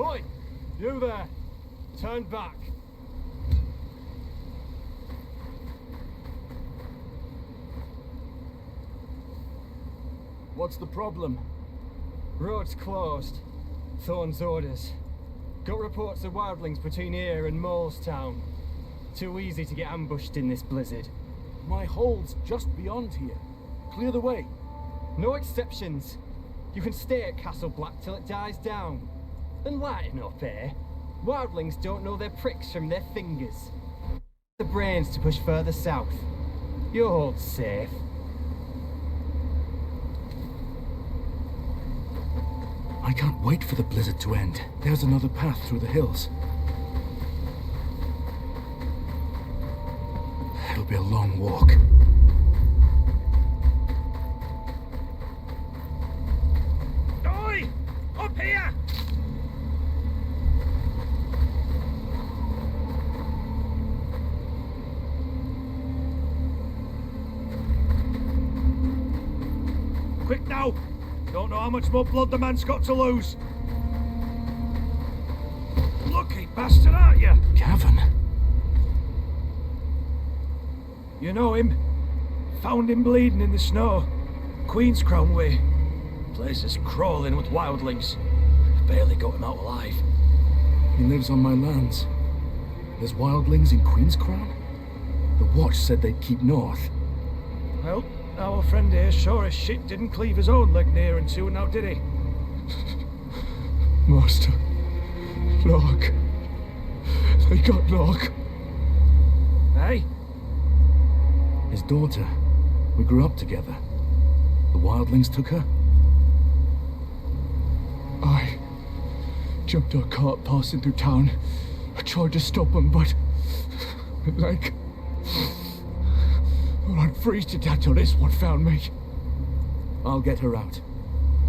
Oi! You there! Turn back! What's the problem? Road's closed. Thorne's orders. Got reports of wildlings between here and Molestown. Too easy to get ambushed in this blizzard. My hole's just beyond here. Clear the way. No exceptions. You can stay at Castle Black till it dies down. And lighten up, eh? Wildlings don't know their pricks from their fingers. The brains to push further south. Your hold's safe. I can't wait for the blizzard to end. There's another path through the hills. It'll be a long walk. Oi! Up here! Quick now! Don't know how much more blood the man's got to lose. Lucky bastard, aren't you? Gavin. You know him? Found him bleeding in the snow. Queen's Crown way. Place is crawling with wildlings. Barely got him out alive. He lives on my lands. There's wildlings in Queen's Crown? The Watch said they'd keep north. Well, our friend here sure as shit didn't cleave his own leg near and soon now, did he? Master. Locke. They got Locke. Hey? His daughter. We grew up together. The wildlings took her? I jumped our cart passing through town. I tried to stop them, but... like... well, I'd freeze to death till this one found me. I'll get her out.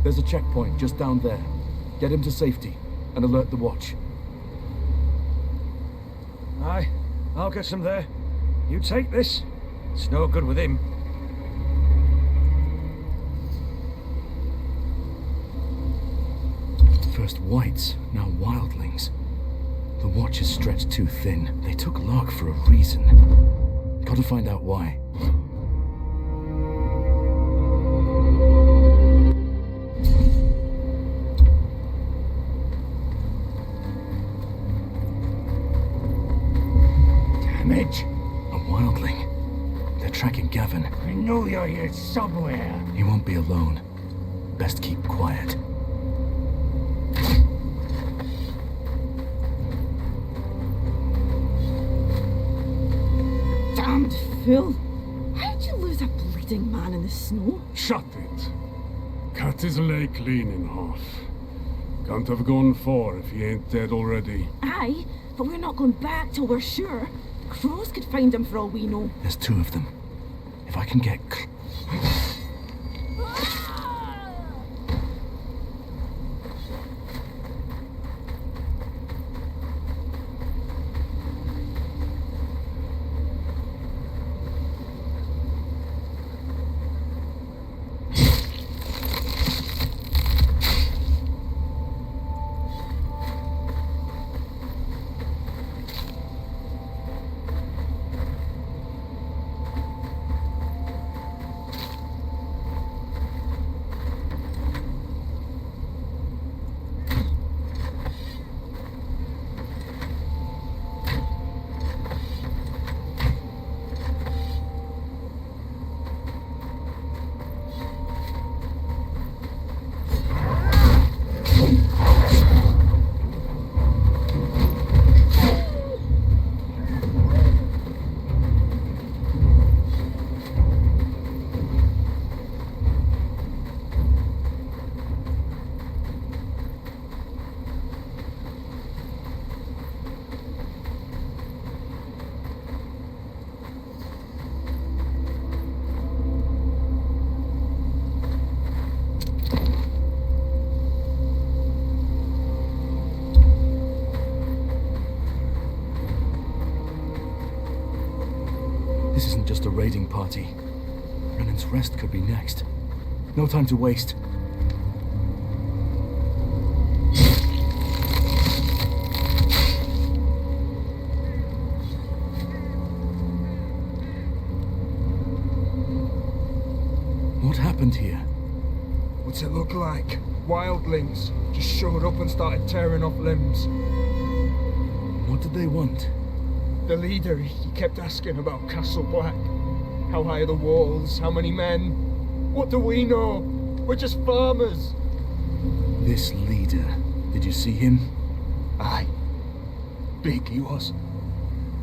There's a checkpoint just down there. Get him to safety and alert the Watch. Aye, I'll get some there. You take this. It's no good with him. First whites, now wildlings. The Watch is stretched too thin. They took Locke for a reason. Gotta find out why. Damn it! A wildling. They're tracking Gavin. I know you're here somewhere. He won't be alone. Best keep quiet. Damned fool! How'd you lose a bleeding man in the snow? Shut it. Cut his leg clean in half. Can't have gone far if he ain't dead already. Aye, but we're not going back till we're sure. Crows could find him for all we know. There's two of them. If I can get... This isn't just a raiding party. Brennan's Rest could be next. No time to waste. What happened here? What's it look like? Wildlings just showed up and started tearing off limbs. What did they want? The leader, he kept asking about Castle Black. How high are the walls? How many men? What do we know? We're just farmers. This leader, did you see him? Aye. Big he was.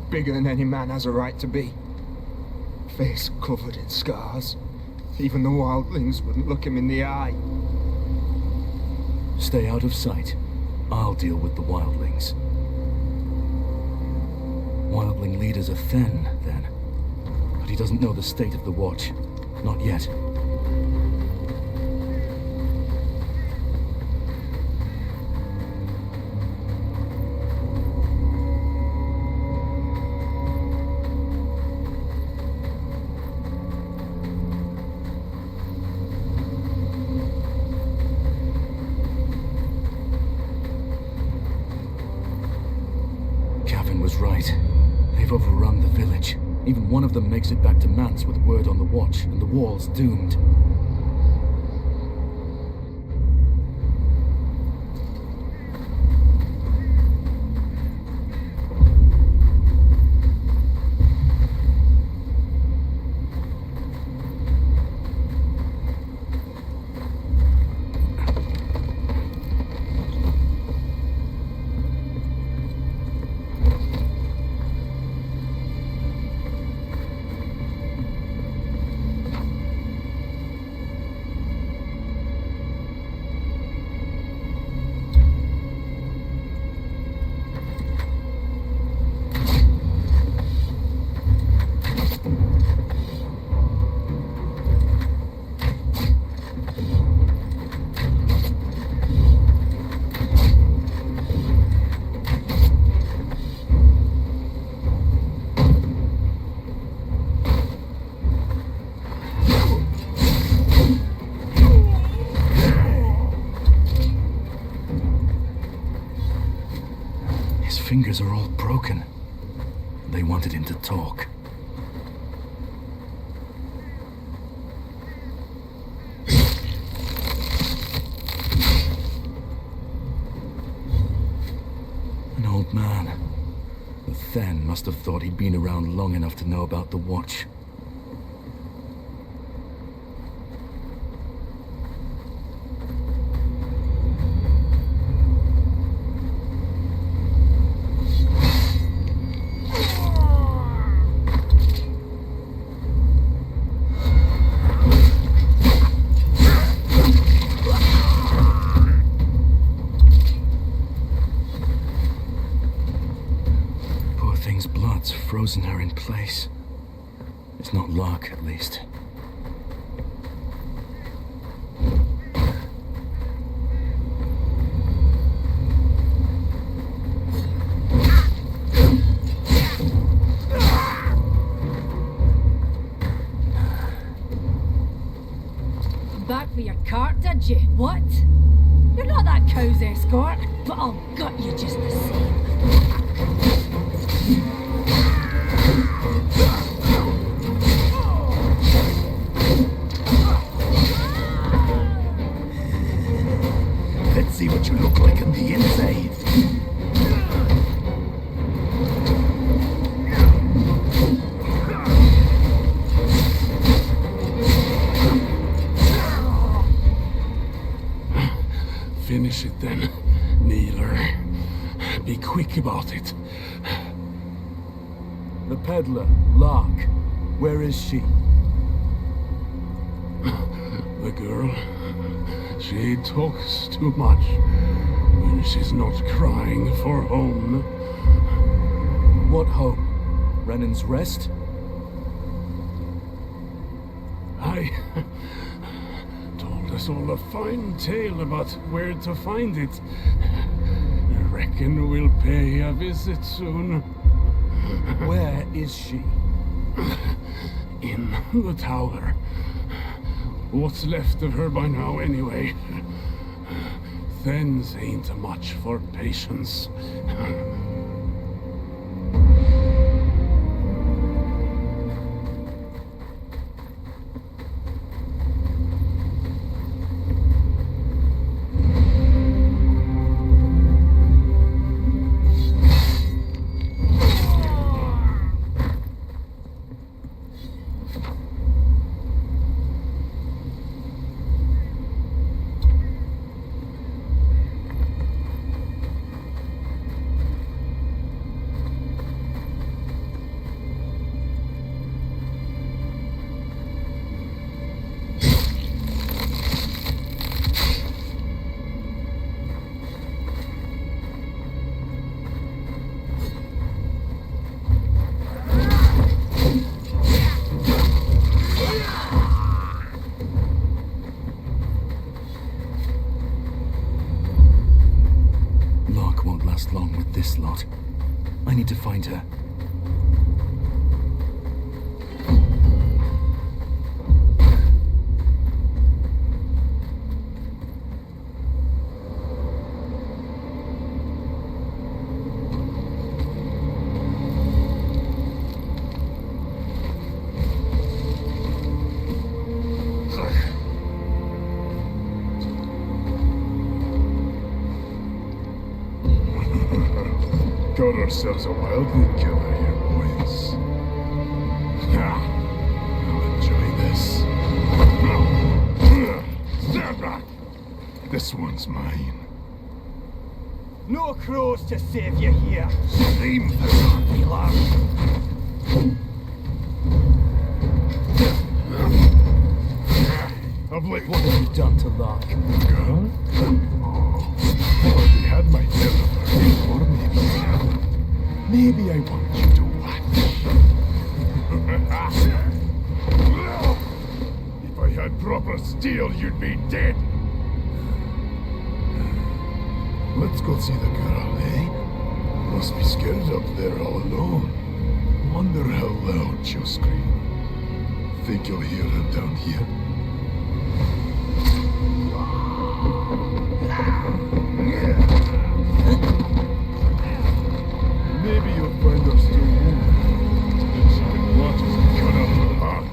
Bigger than any man has a right to be. Face covered in scars. Even the wildlings wouldn't look him in the eye. Stay out of sight. I'll deal with the wildlings. Wildling leaders are thin, then. But he doesn't know the state of the Watch. Not yet. Was right. They've overrun the village. Even one of them makes it back to Mance with word on the Watch, and the wall's doomed. Fingers are all broken. They wanted him to talk. An old man. The Then must have thought he'd been around long enough to know about the Watch. Frozen her in place. It's not luck, at least. Back for your cart, did you? What? You're not that cow's escort, but I'll gut you just the same. Let's see what you look like on the inside. Finish it then, Kneeler. Be quick about it. The peddler, Lark. Where is she? The girl. She talks too much when she's not crying for home. What home? Renan's Rest? I told us all a fine tale about where to find it. Reckon we'll pay a visit soon. Where is she? In the tower. What's left of her by now, anyway? Thens ain't much for patience. got ourselves a wildling killer here, boys. I'll enjoy this. Stand back! This one's mine. No crows to save you here. Scream for me, lad. I've let What have you done to Lark? Girl? Oh, they had my dinner, or maybe I want you to watch. If I had proper steel, you'd be dead. Let's go see the girl, eh? Must be scared up there all alone. Wonder how loud she'll scream. Think you'll hear her down here? Maybe you'll find her still moving. Then she can watch us and cut out her heart.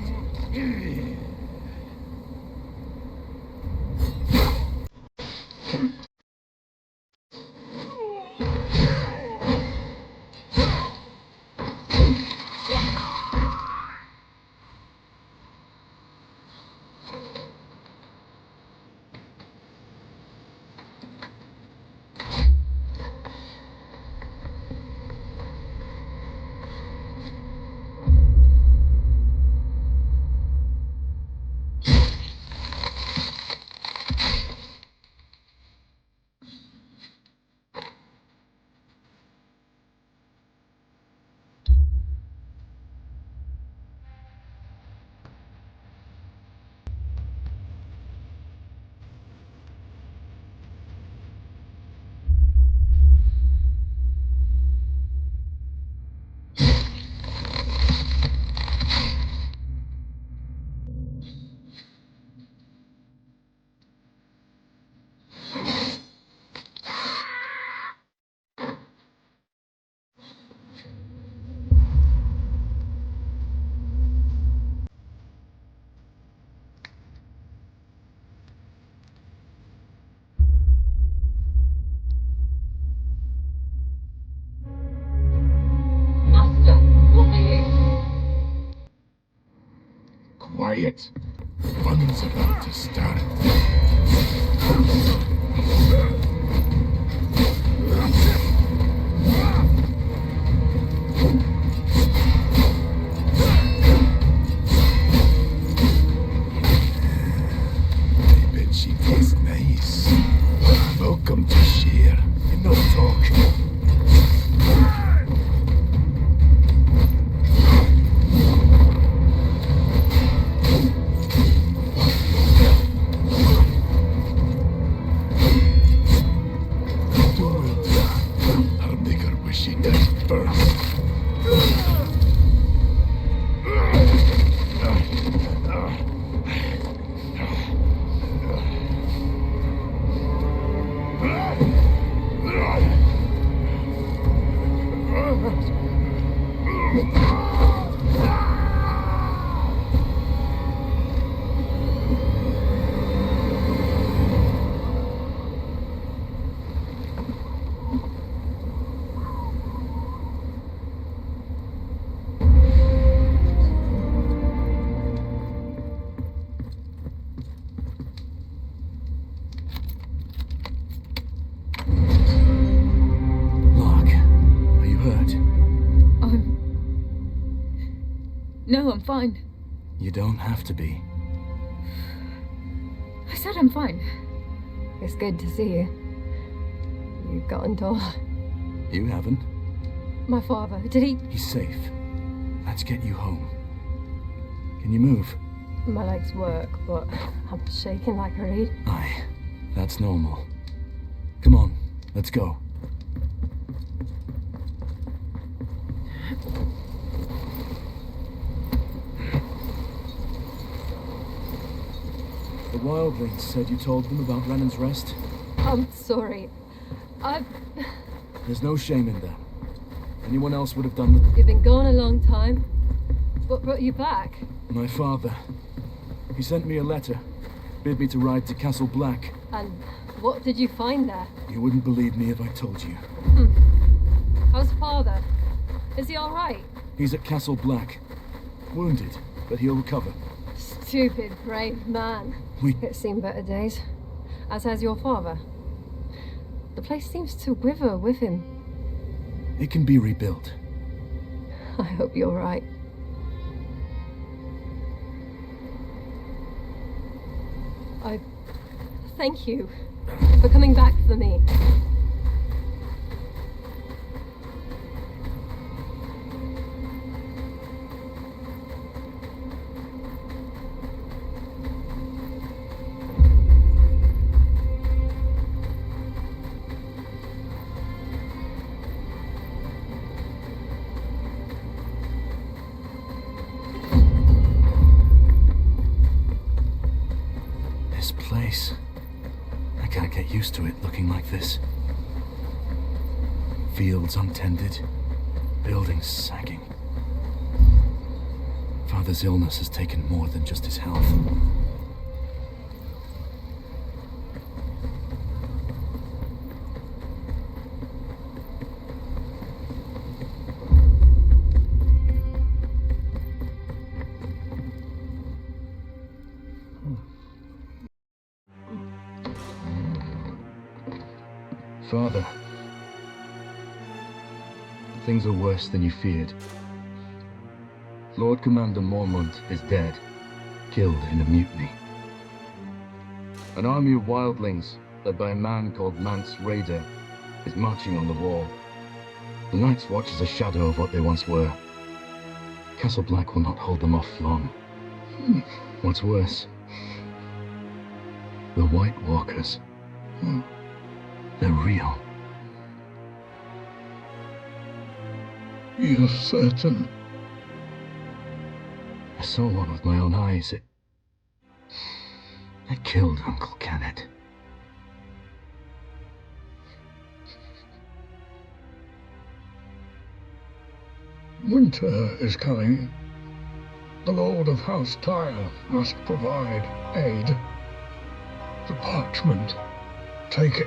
Quiet. Fun's about to start. I bet she tastes nice. Welcome to share. And no talk. No, I'm fine. You don't have to be. I said I'm fine. It's good to see you. You've gotten taller. You haven't. My father, did he? He's safe. Let's get you home. Can you move? My legs work, but I'm shaking like a reed. Aye, that's normal. Come on, let's go. The wildlings said you told them about Renan's Rest? I'm sorry. There's no shame in that. Anyone else would have done the... You've been gone a long time. What brought you back? My father. He sent me a letter. Bid me to ride to Castle Black. And what did you find there? You wouldn't believe me if I told you. How's father? Is he alright? He's at Castle Black. Wounded, but he'll recover. Stupid, brave man. It's seen better days. As has your father. The place seems to wither with him. It can be rebuilt. I hope you're right. I thank you for coming back for me. This place. I can't get used to it looking like this. Fields untended, buildings sagging. Father's illness has taken more than just his health. Father, things are worse than you feared. Lord Commander Mormont is dead, killed in a mutiny. An army of wildlings, led by a man called Mance Raider, is marching on the wall. The Night's Watch is a shadow of what they once were. Castle Black will not hold them off long. What's worse, the White Walkers. They're real. You're certain? I saw one with my own eyes. It killed Uncle Kenneth. Winter is coming. The Lord of House Tyre must provide aid. The parchment. Take it.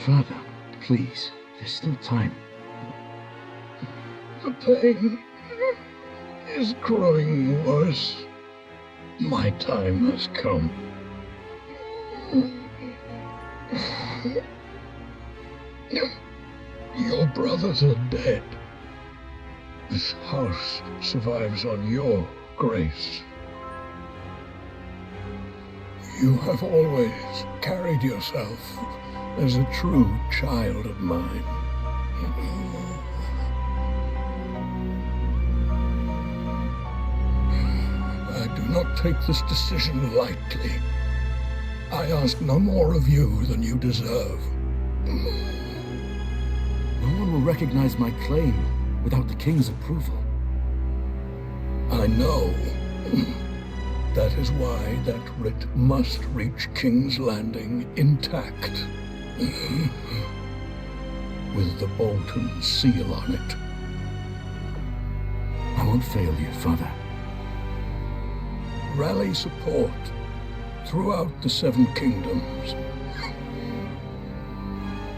Father, please, there's still time. The pain is growing worse. My time has come. Your brothers are dead. This house survives on your grace. You have always carried yourself as a true child of mine. I do not take this decision lightly. I ask no more of you than you deserve. No one will recognize my claim without the king's approval. I know. That is why that writ must reach King's Landing intact. With the Bolton seal on it. I won't fail you, Father. Rally support throughout the Seven Kingdoms.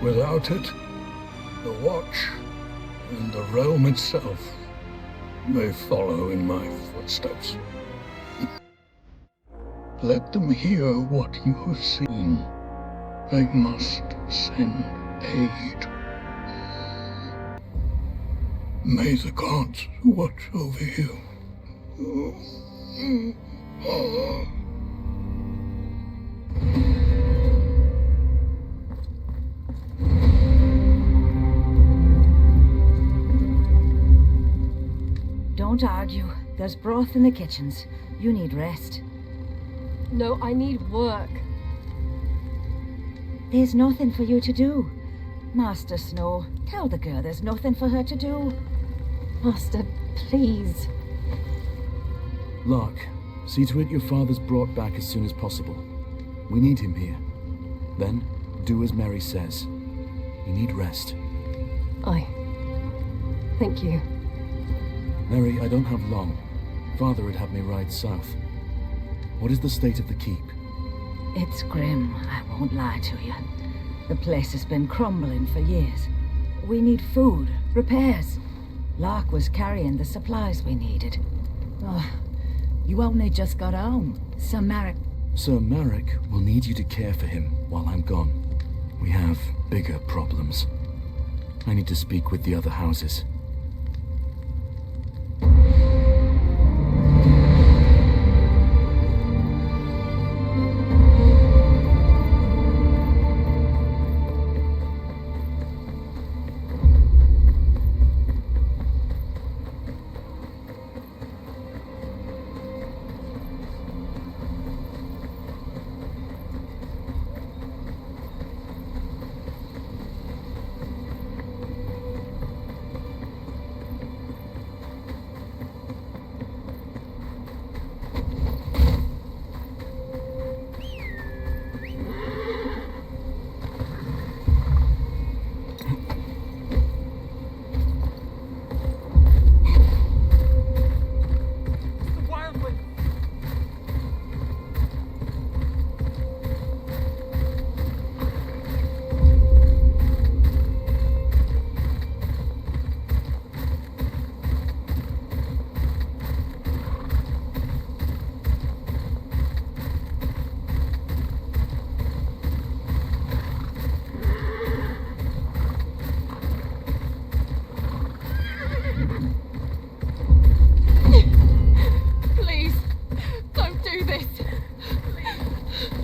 Without it, the Watch and the realm itself may follow in my footsteps. Let them hear what you have seen. They must send aid. May the gods watch over you. Don't argue. There's broth in the kitchens. You need rest. No, I need work. There's nothing for you to do. Master Snow, tell the girl there's nothing for her to do. Master, please. Lark, see to it your father's brought back as soon as possible. We need him here. Then, do as Mary says. You need rest. Aye. Thank you. Mary, I don't have long. Father would have me ride south. What is the state of the keep? It's grim, I won't lie to you. The place has been crumbling for years. We need food, repairs. Lark was carrying the supplies we needed. Oh, you only just got home. Sir Marek... Sir Marek will need you to care for him while I'm gone. We have bigger problems. I need to speak with the other houses.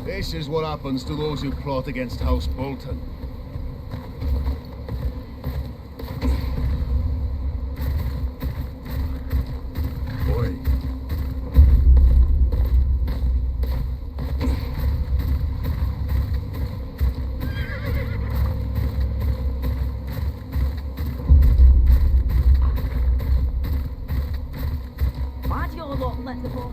This is what happens to those who plot against House Bolton. Boy. Why do you all lot let the boy...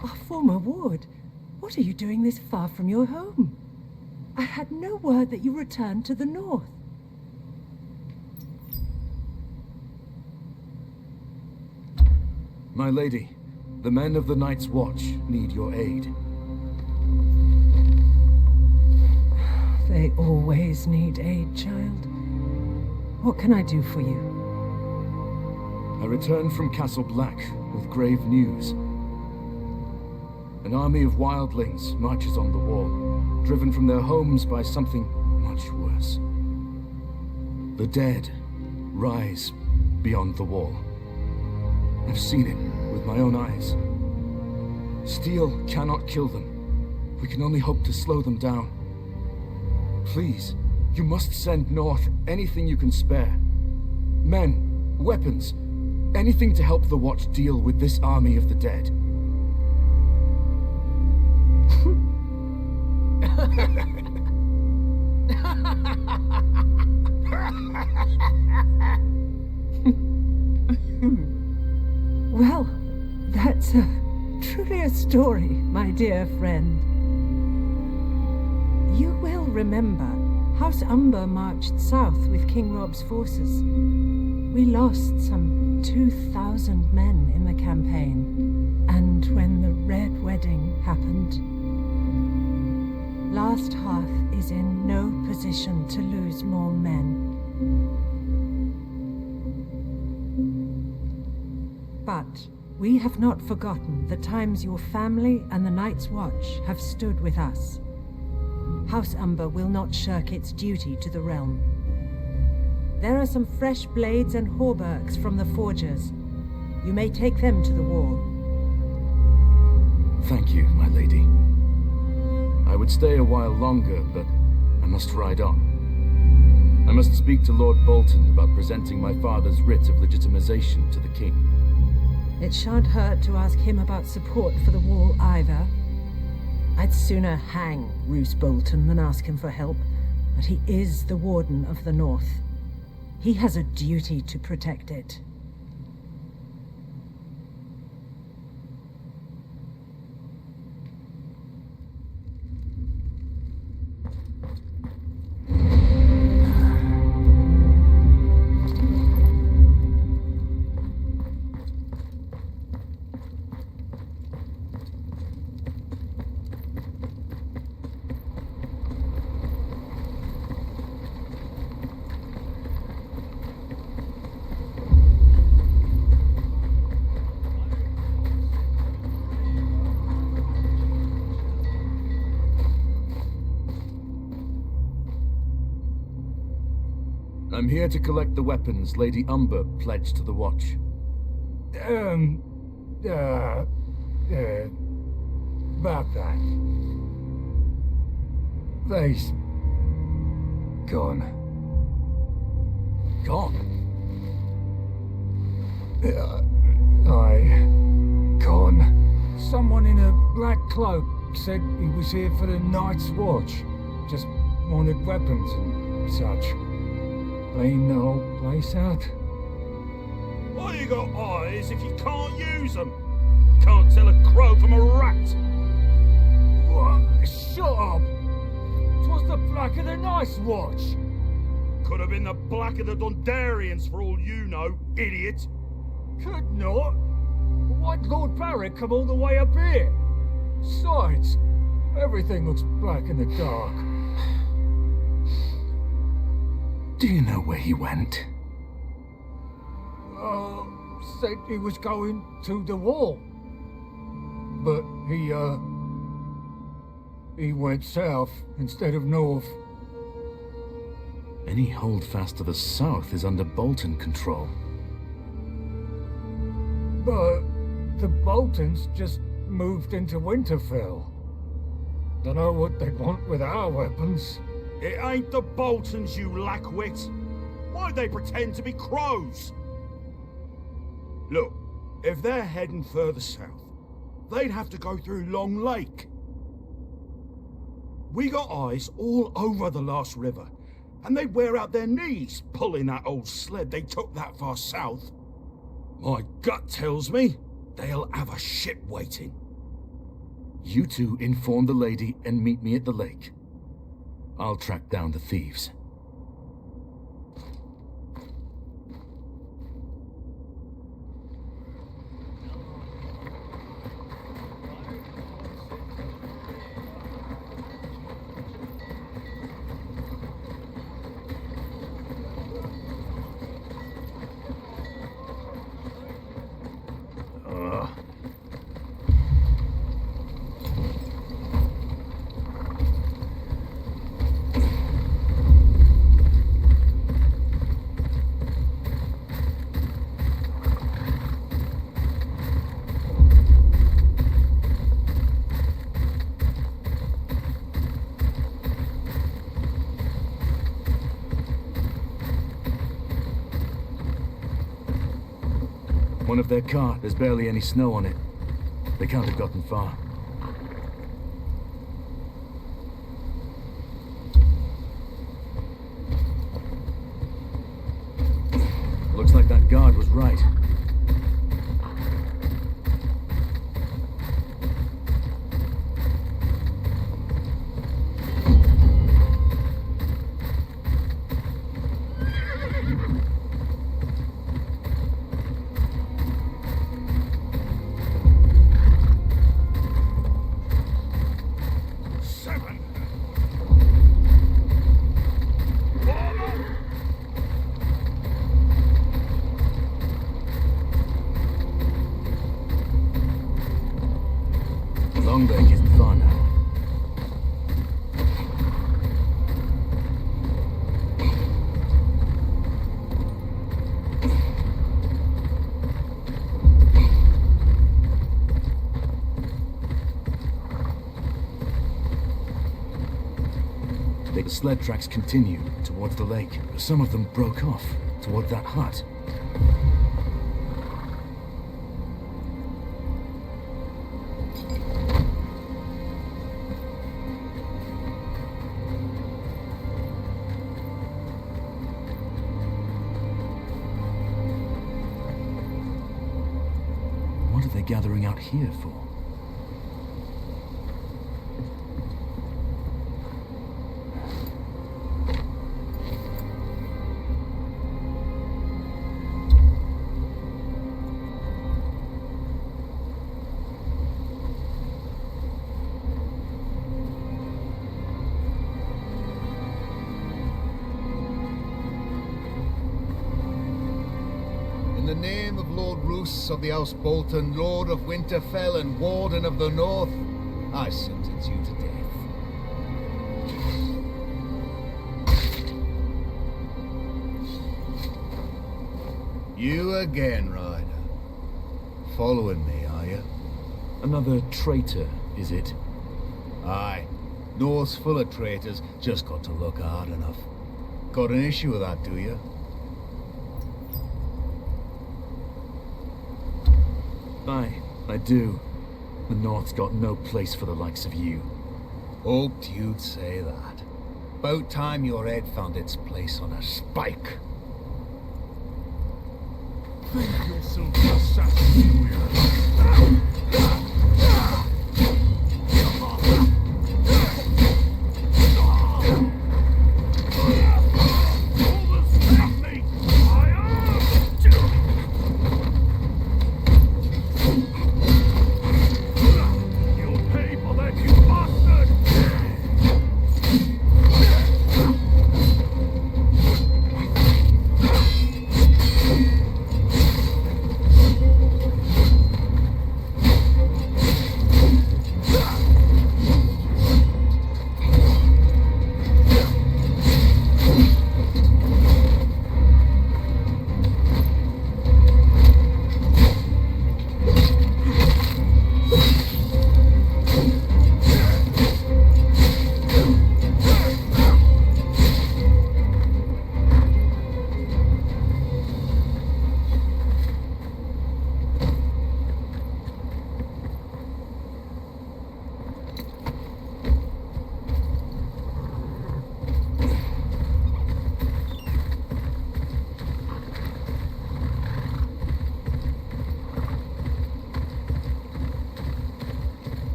Our former ward, what are you doing this far from your home? I had no word that you returned to the north. My lady, the men of the Night's Watch need your aid. They always need aid, child. What can I do for you? I returned from Castle Black with grave news. An army of wildlings marches on the wall, driven from their homes by something much worse. The dead rise beyond the wall. I've seen it with my own eyes. Steel cannot kill them. We can only hope to slow them down. Please, you must send north anything you can spare. Men, weapons, anything to help the Watch deal with this army of the dead. Well, that's truly a story, my dear friend. You will remember House Umber marched south with King Rob's forces. We lost some 2,000 men in the campaign, and when the Red Wedding happened, Last Hearth is in no position to lose more men. But we have not forgotten the times your family and the Night's Watch have stood with us. House Umber will not shirk its duty to the realm. There are some fresh blades and hauberks from the forgers. You may take them to the wall. Thank you, my lady. I would stay a while longer, but I must ride on. I must speak to Lord Bolton about presenting my father's writ of legitimization to the king. It shan't hurt to ask him about support for the wall either. I'd sooner hang Roose Bolton than ask him for help, but he is the Warden of the North. He has a duty to protect it. I'm here to collect the weapons Lady Umber pledged to the Watch. About that. They's gone. Gone? Gone. Someone in a black cloak said he was here for the Night's Watch. Just wanted weapons and such. Clean the whole place out. Why you got eyes if you can't use them? Can't tell a crow from a rat. What? Shut up! 'Twas the Black of the Night's Watch. Could have been the Black of the Dondarians for all you know, idiot. Could not. Why'd Lord Barrick come all the way up here? Besides, everything looks black in the dark. Do you know where he went? Said he was going to the wall. But he went south instead of north. Any holdfast to the south is under Bolton control. But the Boltons just moved into Winterfell. Dunno what they want with our weapons. It ain't the Boltons, you lackwit. Why'd they pretend to be crows? Look, if they're heading further south, they'd have to go through Long Lake. We got eyes all over the last river, and they'd wear out their knees pulling that old sled they took that far south. My gut tells me they'll have a ship waiting. You two inform the lady and meet me at the lake. I'll track down the thieves. One of their cart, there's barely any snow on it. They can't have gotten far. Looks like that guard was right. Longberg isn't far now. The sled tracks continue towards the lake, but some of them broke off toward that hut. What are they gathering out here for? In the name of Lord Roos of the House Bolton, Lord of Winterfell and Warden of the North, I sentence you to death. You again, Ryder. Following me, are you? Another traitor, is it? Aye. North's full of traitors, just got to look hard enough. Got an issue with that, do you? Aye, I do. The North's got no place for the likes of you. Hoped you'd say that. About time your head found its place on a spike. Think yourself an assassin, do you?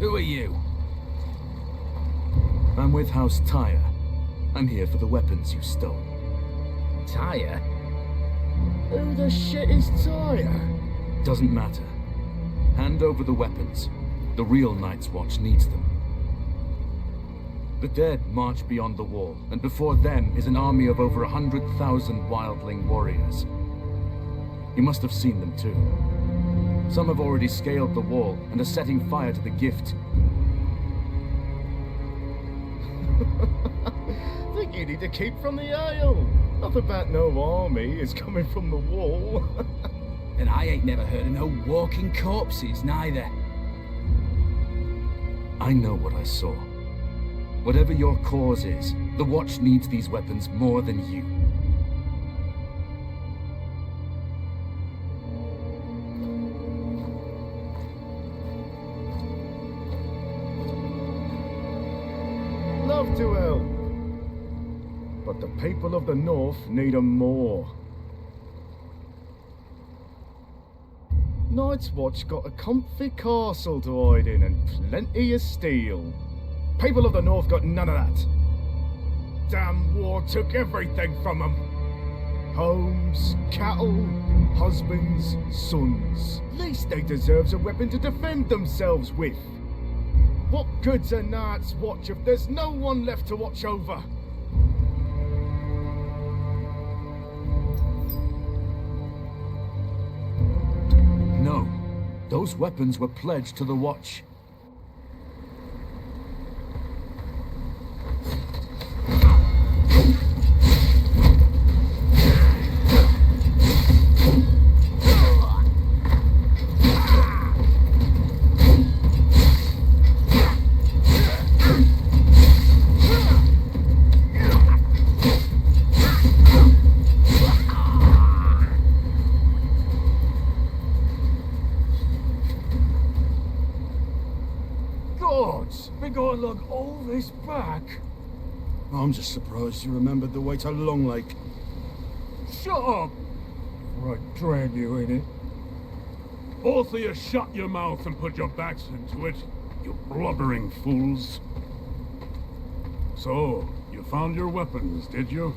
Who are you? I'm with House Tyre. I'm here for the weapons you stole. Tyre? Who the shit is Tyre? Doesn't matter. Hand over the weapons. The real Night's Watch needs them. The dead march beyond the wall, and before them is an army of over 100,000 wildling warriors. You must have seen them too. Some have already scaled the wall and are setting fire to the gift. Think you need to keep from the Isle. Not about no army is coming from the wall. And I ain't never heard of no walking corpses, neither. I know what I saw. Whatever your cause is, the Watch needs these weapons more than you. Love to help. But the people of the North need 'em more. Night's Watch got a comfy castle to hide in and plenty of steel. People of the North got none of that. Damn war took everything from them. Homes, cattle, husbands, sons. Least they deserves a weapon to defend themselves with. What good's a Night's Watch if there's no one left to watch over? Those weapons were pledged to the Watch. Look all this back. I'm just surprised you remembered the way to Long Lake. Shut up! Or I drag you in it. Both of you shut your mouth and put your backs into it, you blubbering fools. So, you found your weapons, did you?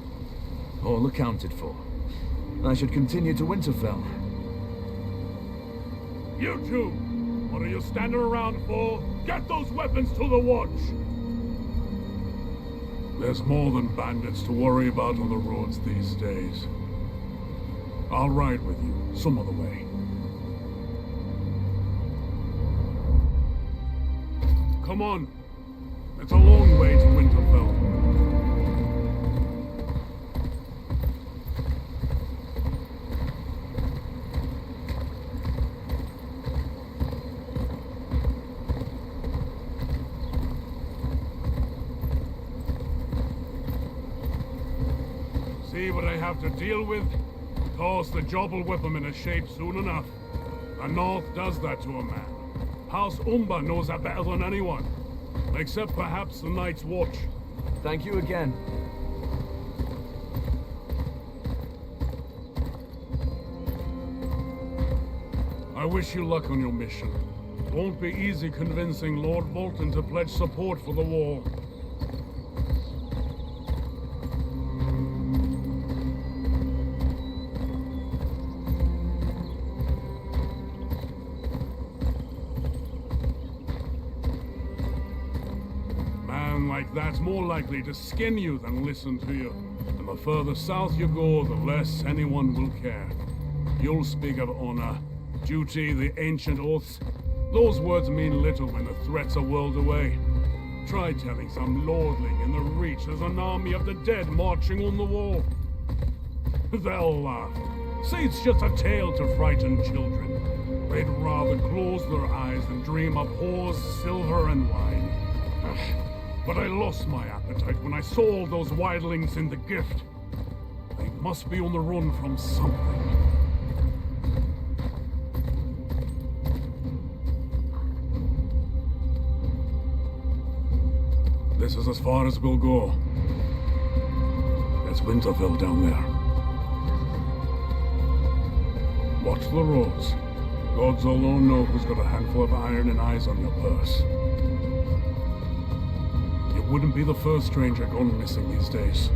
All accounted for. I should continue to Winterfell. You two! What are you standing around for? Get those weapons to the Watch! There's more than bandits to worry about on the roads these days. I'll ride with you, some other way. Come on. It's a long way to Winterfell. See what I have to deal with? Toss the job will whip him into shape soon enough. The North does that to a man. House Umber knows that better than anyone. Except perhaps the Night's Watch. Thank you again. I wish you luck on your mission. Won't be easy convincing Lord Bolton to pledge support for the war. That's more likely to skin you than listen to you. And the further south you go, the less anyone will care. You'll speak of honor, duty, the ancient oaths. Those words mean little when the threat's a world away. Try telling some lordling in the Reach there's an army of the dead marching on the wall. They'll laugh. Say it's just a tale to frighten children. They'd rather close their eyes than dream of whores, silver, and wine. But I lost my appetite when I saw all those wildlings in the gift. They must be on the run from something. This is as far as we'll go. It's Winterfell down there. Watch the roads. Gods alone know who's got a handful of iron and eyes on your purse. Wouldn't be the first stranger gone missing these days.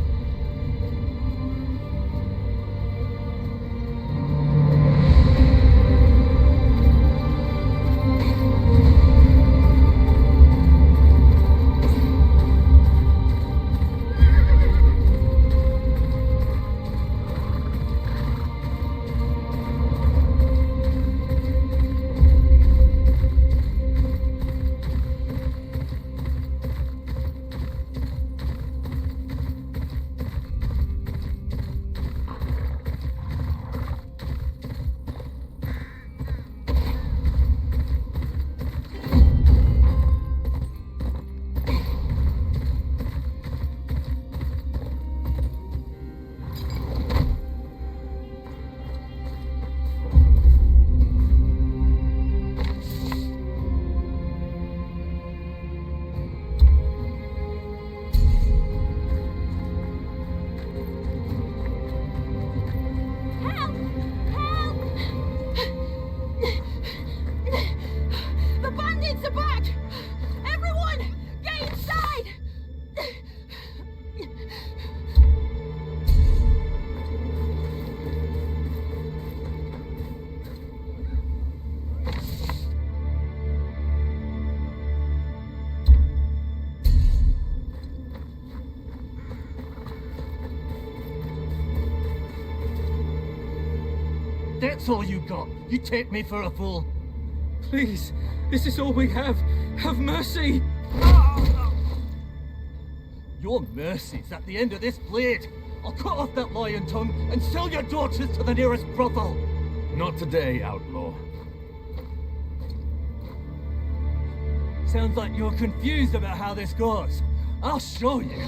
That's all you got. You take me for a fool. Please, this is all we have. Have mercy! Your mercy's at the end of this blade. I'll cut off that lion tongue and sell your daughters to the nearest brothel. Not today, outlaw. Sounds like you're confused about how this goes. I'll show you.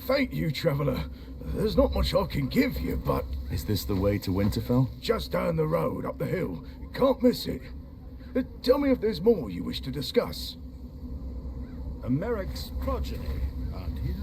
Thank you, traveller. There's not much I can give you, but... Is this the way to Winterfell? Just down the road, up the hill. You can't miss it. Tell me if there's more you wish to discuss. A Merrick's progeny, aren't you?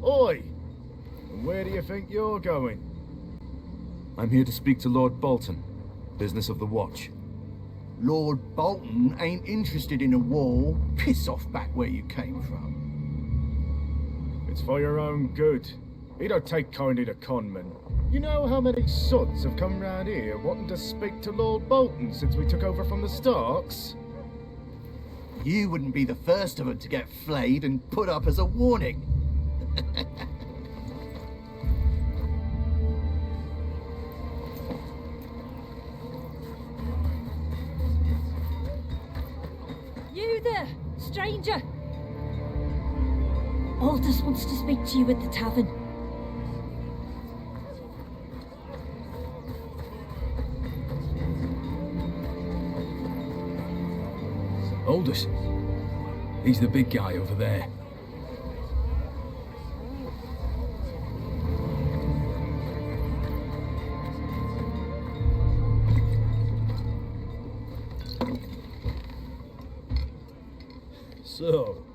Oi! And where do you think you're going? I'm here to speak to Lord Bolton. Business of the Watch. Lord Bolton ain't interested in a war. Piss off back where you came from. It's for your own good. He don't take kindly to conmen. You know how many sots have come round here wanting to speak to Lord Bolton since we took over from the Starks? You wouldn't be the first of them to get flayed and put up as a warning. You there, stranger! Aldous wants to speak to you at the tavern. Aldous? He's the big guy over there. So,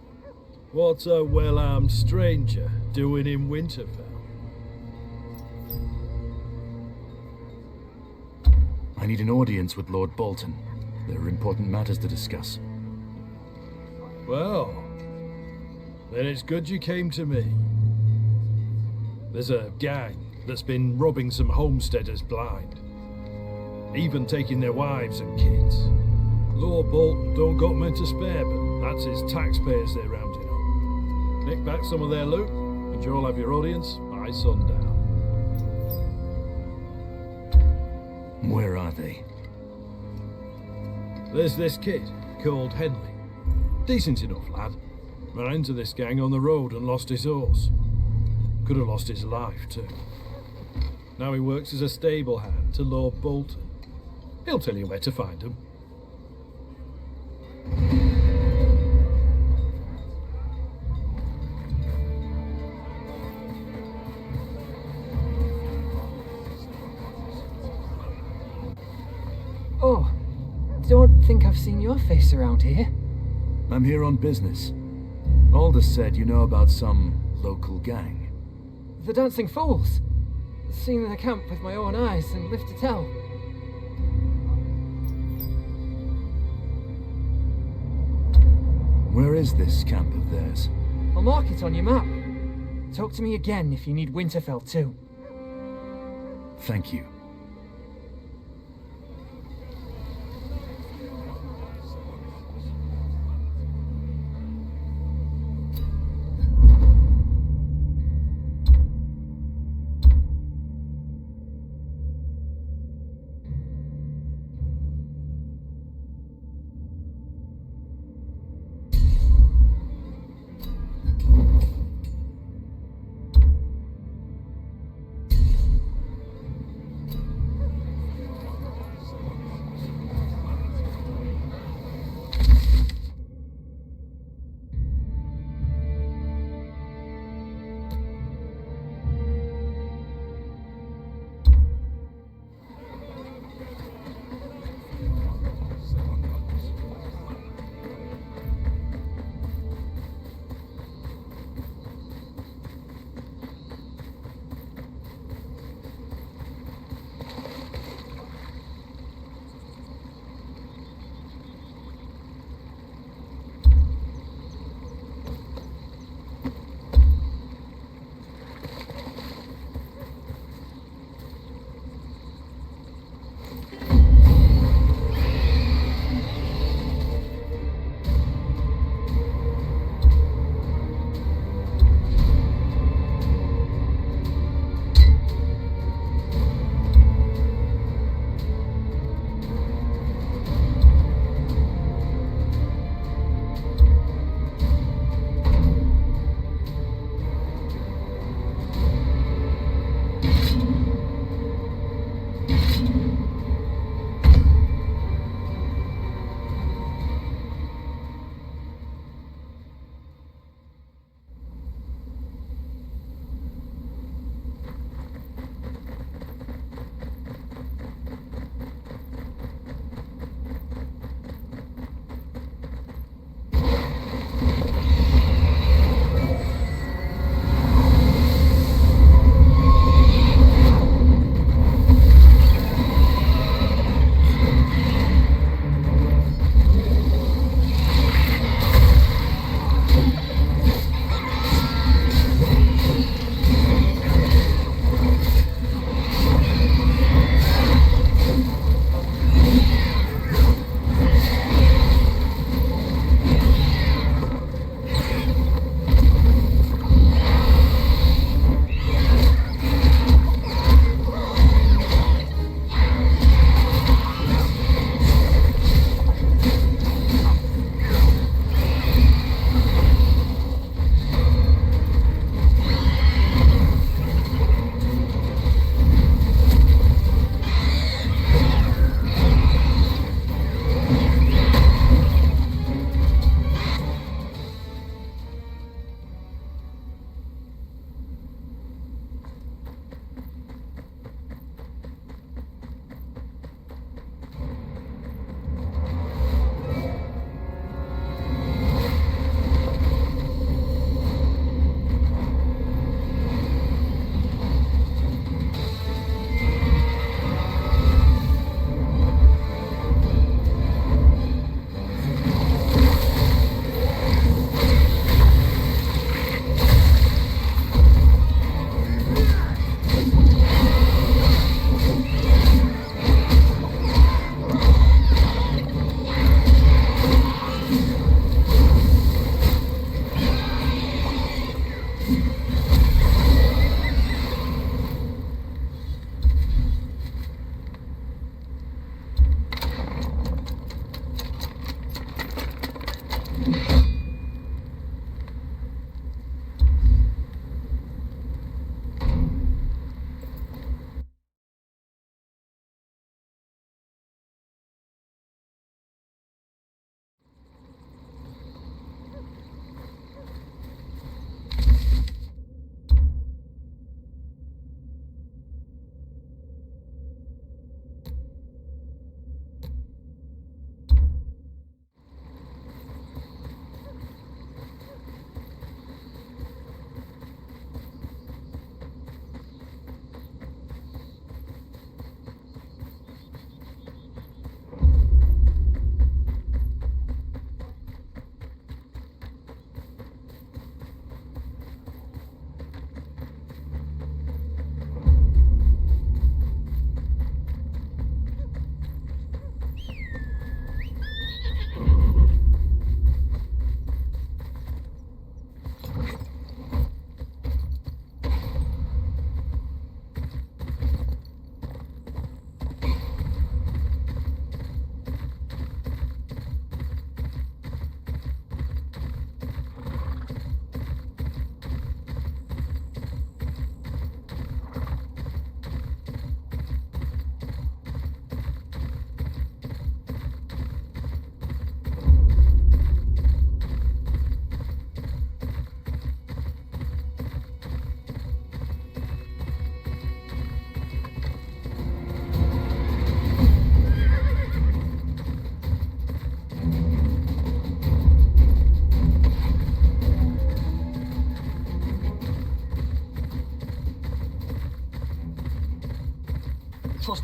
what's a well-armed stranger doing in Winterfell? I need an audience with Lord Bolton. There are important matters to discuss. Well, then it's good you came to me. There's a gang that's been robbing some homesteaders blind, even taking their wives and kids. Lord Bolton don't got men to spare, but that's his taxpayers they're rounding up. Nick back some of their loot, and you'll have your audience by sundown. Where are they? There's this kid called Henley. Decent enough lad. Ran into this gang on the road and lost his horse. Could have lost his life too. Now he works as a stable hand to Lord Bolton. He'll tell you where to find him. Oh, don't think I've seen your face around here. I'm here on business. Aldous said you know about some local gang. The Dancing Fools. Seen the camp with my own eyes and live to tell. Where is this camp of theirs? I'll mark it on your map. Talk to me again if you need Winterfell too. Thank you.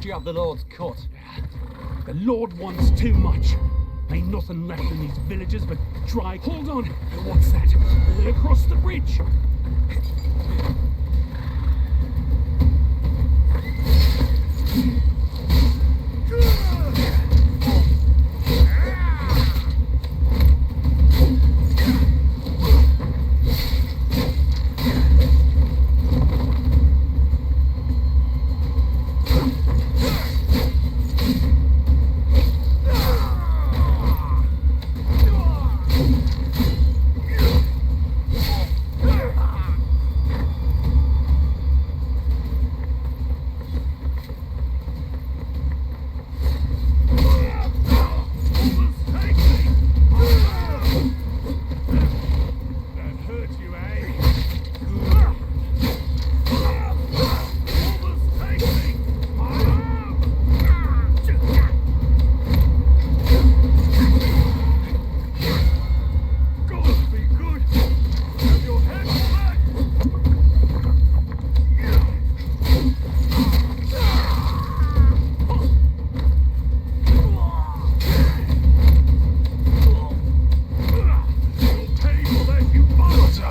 must you have the Lord's cut? The Lord wants too much. Ain't nothing left in these villages but dry... Hold on! What's that? Across the bridge!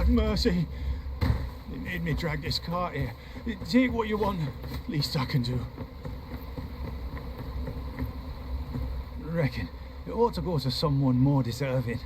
Mercy. You made me drag this cart here. Take what you want. Least I can do. Reckon it ought to go to someone more deserving.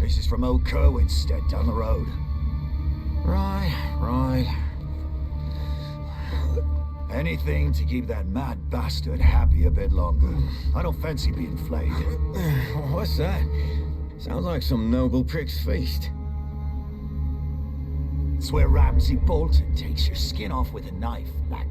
This is from old Kerwin's stead down the road. Right. Anything to keep that mad bastard happy a bit longer. I don't fancy being flayed. What's that? Sounds like some noble prick's feast. It's where Ramsay Bolton takes your skin off with a knife, like